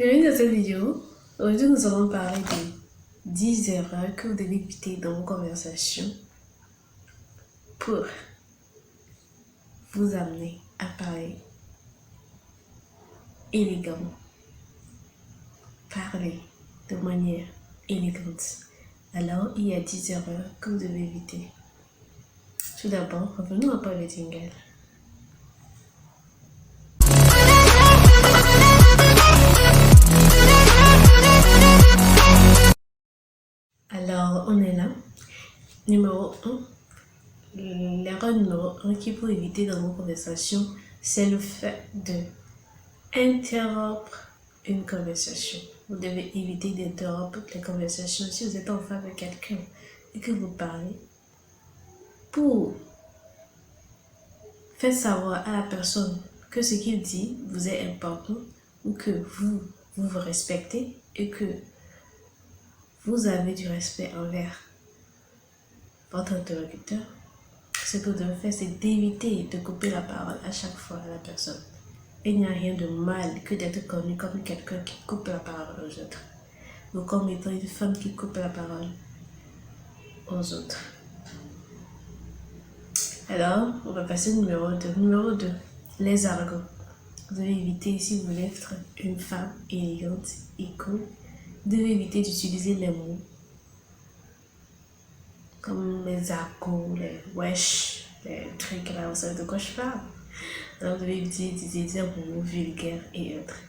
Bienvenue dans cette vidéo. Aujourd'hui, nous allons parler des 10 erreurs que vous devez éviter dans vos conversations pour vous amener à parler élégamment. Parler de manière élégante. Alors, il y a 10 erreurs que vous devez éviter. Tout d'abord, revenons à parler jingle. Alors, on est là. Numéro 1. L'erreur numéro 1 qu'il faut éviter dans vos conversations, c'est le fait de interrompre une conversation. Vous devez éviter d'interrompre les conversations si vous êtes en face de quelqu'un et que vous parlez pour faire savoir à la personne que ce qu'il dit vous est important ou que vous vous respectez et que vous avez du respect envers votre interlocuteur. Ce que vous devez faire, c'est d'éviter de couper la parole à chaque fois à la personne. Il n'y a rien de mal que d'être connu comme quelqu'un qui coupe la parole aux autres, ou comme étant une femme qui coupe la parole aux autres. Alors, on va passer au numéro 2. Numéro 2, les argots. Vous devez éviter, si vous voulez être une femme élégante et cool, vous devez éviter d'utiliser les mots comme les argots, les wesh, les trucs là, vous savez de quoi je parle. Alors, vous devez éviter d'utiliser des mots vulgaires et autres.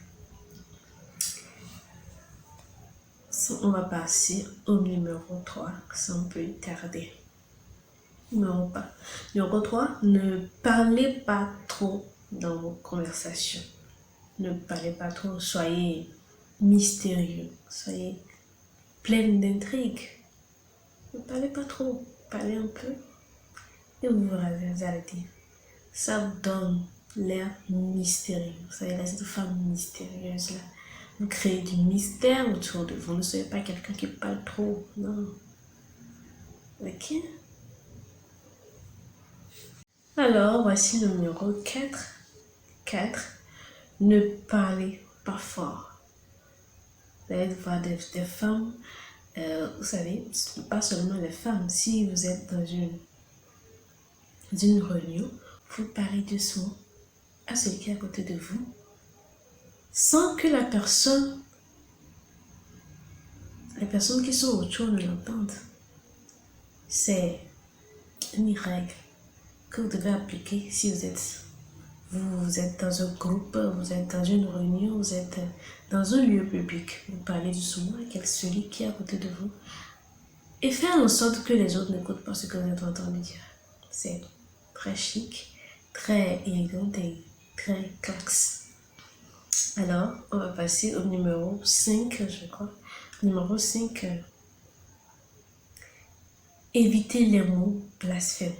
On va passer au numéro 3 sans plus tarder. Numéro 3, ne parlez pas trop dans vos conversations. Ne parlez pas trop, soyez mystérieux, soyez plein d'intrigues. Ne parlez pas trop, parlez un peu et vous arrêtez. Ça vous donne l'air mystérieux. Vous savez, là, cette femme mystérieuse là. Vous créez du mystère autour de vous. Ne soyez pas quelqu'un qui parle trop. Non. Ok? Alors, voici le numéro 4. 4. Ne parlez pas fort. Vous allez voir des femmes, vous savez, pas seulement les femmes. Si vous êtes dans une réunion, vous parlez doucement à celui qui est à côté de vous, sans que les personnes qui sont autour ne l'entendent. C'est une règle que vous devez appliquer si vous êtes dans un groupe, vous êtes dans une réunion, vous êtes dans un lieu public. Vous parlez doucement avec celui qui est à côté de vous et faire en sorte que les autres n'écoutent pas ce que vous êtes en train de dire. C'est très chic, très élégant et très classe. Alors, on va passer au numéro 5, je crois. Numéro 5, évitez les mots blasphèmes.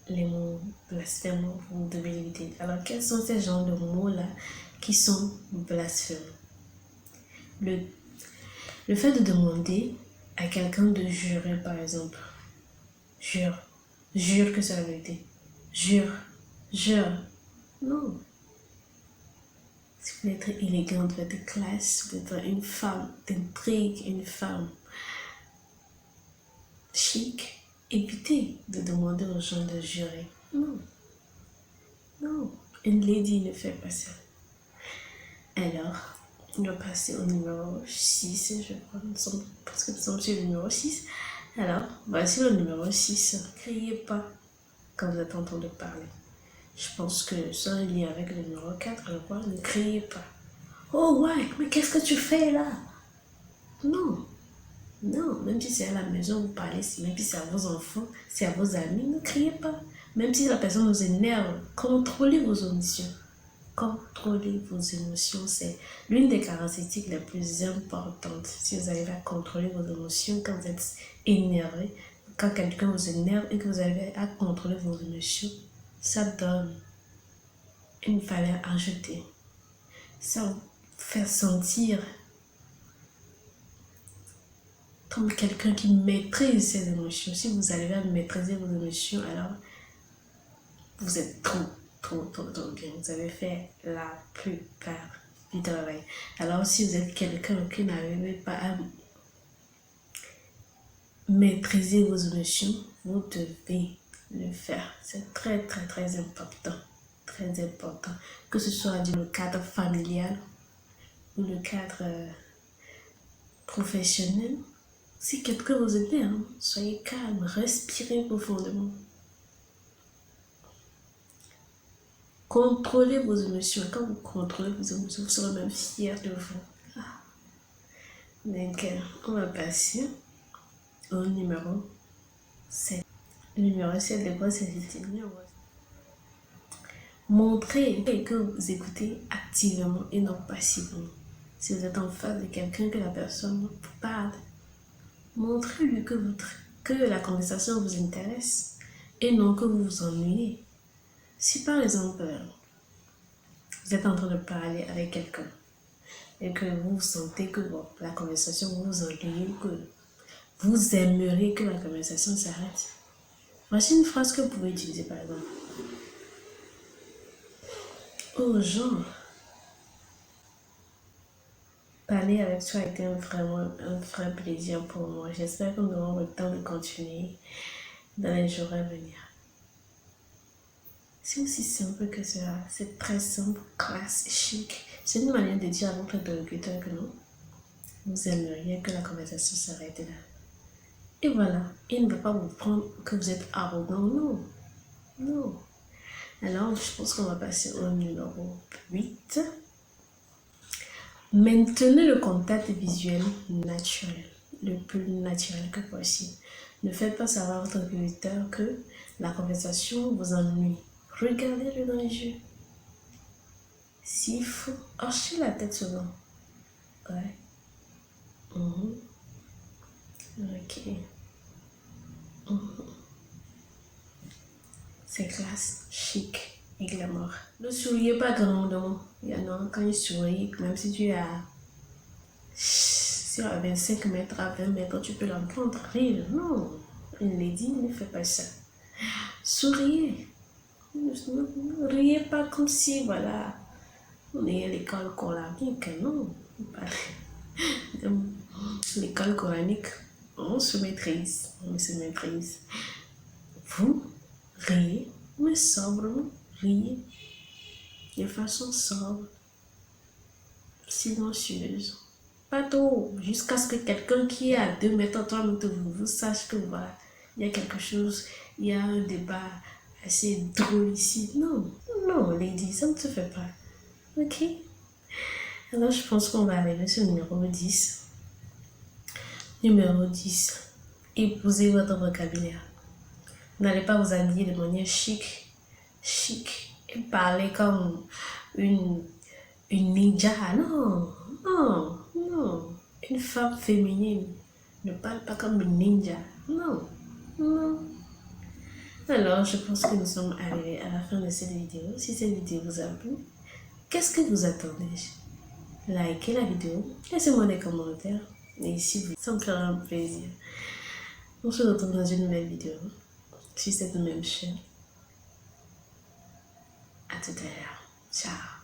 Les mots blasphèmes, vous devez éviter. Alors, quels sont ces genres de mots-là qui sont blasphèmes? Le fait de demander à quelqu'un de jurer, par exemple. Jure que c'est la vérité. Jure. Non. Si vous voulez être élégante, vous voulez être classe, vous voulez être une femme d'intrigue, une femme chic, évitez de demander aux gens de jurer. Non, une lady ne fait pas ça. Alors, on va passer au numéro 6, je crois, parce que nous sommes sur le numéro 6. Alors, voici le numéro 6. Ne criez pas quand vous êtes en train de parler. Je pense que ça est lié avec le numéro 4, je crois. Ne criez pas. Oh ouais, mais qu'est-ce que tu fais là? Non, même si c'est à la maison, vous parlez, même si c'est à vos enfants, c'est à vos amis, ne criez pas. Même si la personne vous énerve, contrôlez vos émotions. Contrôlez vos émotions, c'est l'une des caractéristiques les plus importantes. Si vous arrivez à contrôler vos émotions quand vous êtes énervé, quand quelqu'un vous énerve et que vous arrivez à contrôler vos émotions, ça donne une valeur ajoutée. Ça vous fait sentir comme quelqu'un qui maîtrise ses émotions. Si vous arrivez à maîtriser vos émotions, alors vous êtes trop bien. Vous avez fait la plupart du travail. Alors, si vous êtes quelqu'un qui n'arrive pas à maîtriser vos émotions, vous devez le faire. C'est très, très, très important. Très important. Que ce soit dans le cadre familial ou le cadre professionnel. Si quelqu'un vous aide, soyez calme, respirez profondément. Contrôlez vos émotions. Quand vous contrôlez vos émotions, vous serez même fier de vous. Donc, on va passer au numéro 7. Le numéro 7, de quoi s'agit-il? Montrez que vous écoutez activement et non passivement. Si vous êtes en face de quelqu'un que la personne vous parle, montrez-lui que la conversation vous intéresse et non que vous vous ennuyez. Si par exemple, vous êtes en train de parler avec quelqu'un et que vous sentez que la conversation vous ennuie, que vous aimeriez que la conversation s'arrête, voici une phrase que vous pouvez utiliser par exemple. Oh Jean, parler avec toi a été vraiment un vrai plaisir pour moi. J'espère que nous aurons le temps de continuer dans les jours à venir. C'est aussi simple que cela. C'est très simple, classe, chic. C'est une manière de dire à votre interlocuteur que non, vous aimeriez que la conversation s'arrête là. Et voilà, il ne va pas vous prendre que vous êtes arrogant. Non, non. Alors, je pense qu'on va passer au numéro 8. Maintenez le contact visuel naturel, le plus naturel que possible. Ne faites pas savoir à votre interlocuteur que la conversation vous ennuie. Regardez-le dans les yeux. S'il faut, hochez la tête souvent. Ouais. Ok. C'est classe, chic et glamour. Ne souriez pas grandement. Il y en a quand ils sourient, même si tu es à 25 mètres, à 20 mètres, tu peux l'entendre rire. Non, une lady ne fait pas ça. Souriez. Ne riez pas comme si, voilà, on est à l'école coranique. Non, l'école coranique, on se maîtrise. Vous riez, mais sobrement, riez de façon sobre, silencieuse. Pas trop, jusqu'à ce que quelqu'un qui est à 2 mètres, 3 mètres de vous sache que voilà, il y a quelque chose, il y a un débat assez drôle ici. Non, non, lady, ça ne se fait pas. Ok? Alors, je pense qu'on va arriver sur le numéro 10. Numéro 10. Épousez votre vocabulaire. Vous n'allez pas vous habiller de manière chic, et parler comme une ninja. Non, non, non. Une femme féminine ne parle pas comme une ninja. Non, non. Alors, je pense que nous sommes arrivés à la fin de cette vidéo. Si cette vidéo vous a plu, qu'est-ce que vous attendez? Likez la vidéo, laissez-moi des commentaires. Et si vous, ça me fera un plaisir. On se retrouve dans une nouvelle vidéo sur cette même chaîne. À tout à l'heure. Ciao.